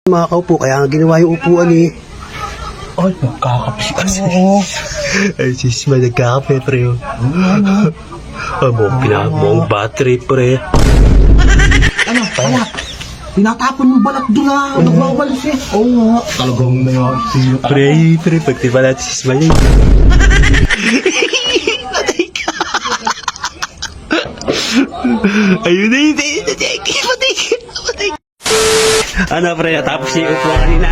Makakaupo, kaya nga ginawa yung upuan eh. Ay, nagkakape kasi. Oo. Ay, sis, may nagkakape, pre. Pinamong battery, pre. Ano? Tinatapon yung balat doon na. Nagbawalis eh. Oo nga. Talagang siyo talaga. Pre, pag tiba natin sis Malay. Patay ka. Ayun na yun, patay ka. Ano, pre, natapos yung upuan kanina.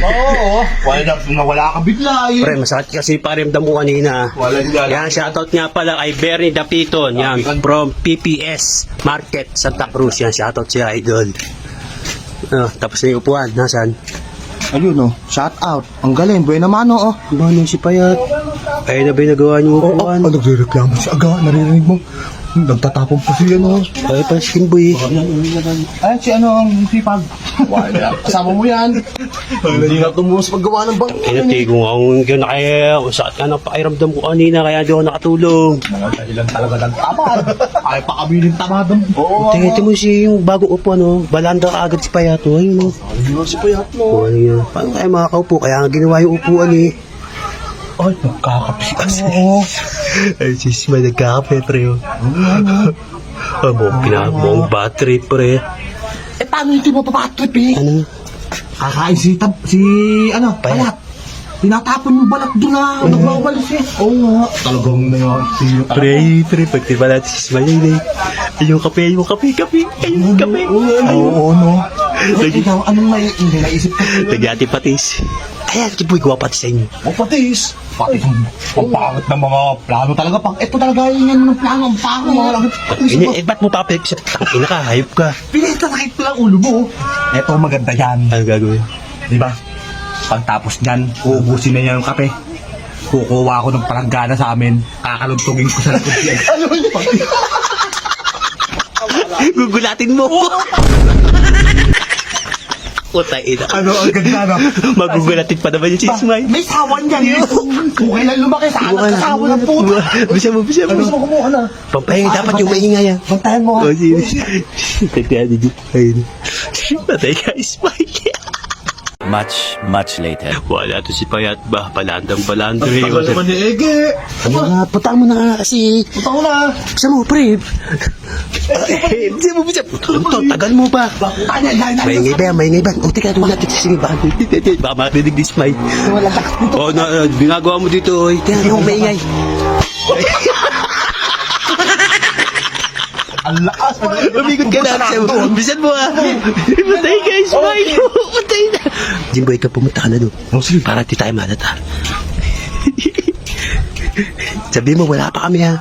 Oo. Wala ka bigla eh. Pre, masakit kasi pakiramdam ko kanina. Walang gala. Yan, shoutout nga pala kay Bernie Dapiton. Yan, from PPS Market, Santa Cruz. Yan, shoutout siya, idol. Tapos na yung upuan. Nasaan? Ayun oh, shout out. Ang galing, buena mano oh. Manong si Payat. Ayun na ba yung nagawa niyo upuan? Nagre-reklamo si Aga, narinig mo. Nagtatapon pa siya no. Ay, pa skin boy. Ay, si ano ang sipag. Wala, kasama mo yan. Hindi na tumuos paggawa ng bangko. Tigong akong yun na kaya. Sakit ka ng pakiramdam ko kanina, kaya di ako nakatulong. Mga dahilan talaga ng tamad. Ay, pakabilin tamadam. Oo. Tingnan mo si yung bagong upuan, balanda ka agad si Payat. Ayun, Ayun si Payat mo. Ano yun? Paano kayo makakaupo? Kaya nga ginawa yung upuan eh. Ay, nagkakape kasi. Oo. Ay, sis, may nagkakape, pre. Pinamong battery, pre. Eh, paano hindi mo papatrip eh? Ano? Kakain si Payat. Tinatapon yung balat doon na. Nagbawalis eh. Oo nga. Talagang siyo talaga. Pre, pag tiba natin sis Malay. Ay, yung kape. Ay, yung kape. Oo, no. Ikaw, anong hindi naisip ko? Nagyati patis. Ayan, si Boy, gawa patis sa inyo. O patis. Patis ang pangit ng mga plano talaga. Ito talaga yung ng plano. Ang pangit. Ba't mo papalit sa tangina ka? Hayop ka. Pinagkakait ko lang ulo mo. Ito maganda yan. Ano gagawin? Di ba? Pagtapos niyan, uubusin na niya yung kape. Kukuha ako ng palanggana sa amin. Kakalugtugin ko sa likod siya. Ano yun? Gugulatin mo. Utay ina. Ano ang ganda na? Magugulatin pa naman yung si Ismay. May sawan yan. Kung kailan lumaki sa anak sa sawan ng puta. Bisa mo. Ano gusto mo kumuha na? Pampahinga dapat yung maingay yan. Bantayan mo. O, sige. Tagtiyan din. Ayun. Patay ka, Ismay. Much later. Wala to si Payat ba? Balandang-balandre. Tagal naman ni Ege. Ano nga, putang mo na nga kasi. Punta ko na. Bisa mo, pre. Bisa. Tagal mo ba? Maingay ba? O, teka, doon natin sige ba? Baka makinig ni Ismay. Wala ka. O, ginagawa mo dito, oy. Kaya mo maingay. Ang lakas. Umikot ka na. Bisan mo ah. Patay ka, Ismay. Patay na. Jimboy ka, pumunta ka na doon. Para di tayo malata. Sabi mo, wala pa kami ha.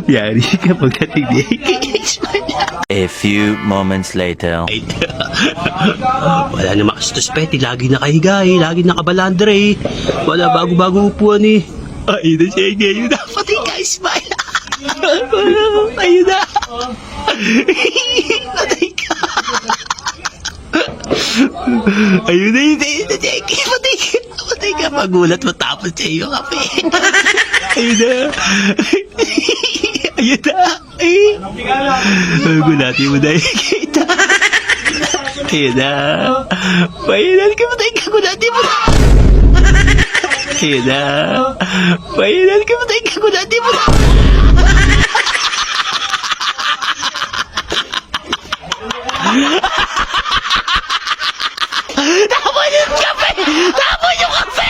Yari ka pagdating ni Ismay. A few moments later. Wala na makastos peti. Lagi nakahiga eh. Lagi nakabalandre eh. Wala bago-bago upuan eh. Ayun na siya. Ayun na. Patay ka, Ismay. Ayun na. Patay ka. Ayun na yun. Patay ka. Magulat mo tapos siya yung kape. Ayun na. Ayun na. Magulatin mo na yung kita. Ayun na. Pahinan ka. Patay ka. Gulatin mo na. Ayun na. Pahinan ka. Patay ka. Gulatin mo na. Tapon yung kape! Tapon yung kape!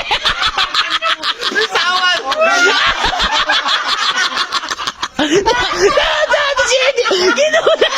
Sawan! Ginawa na!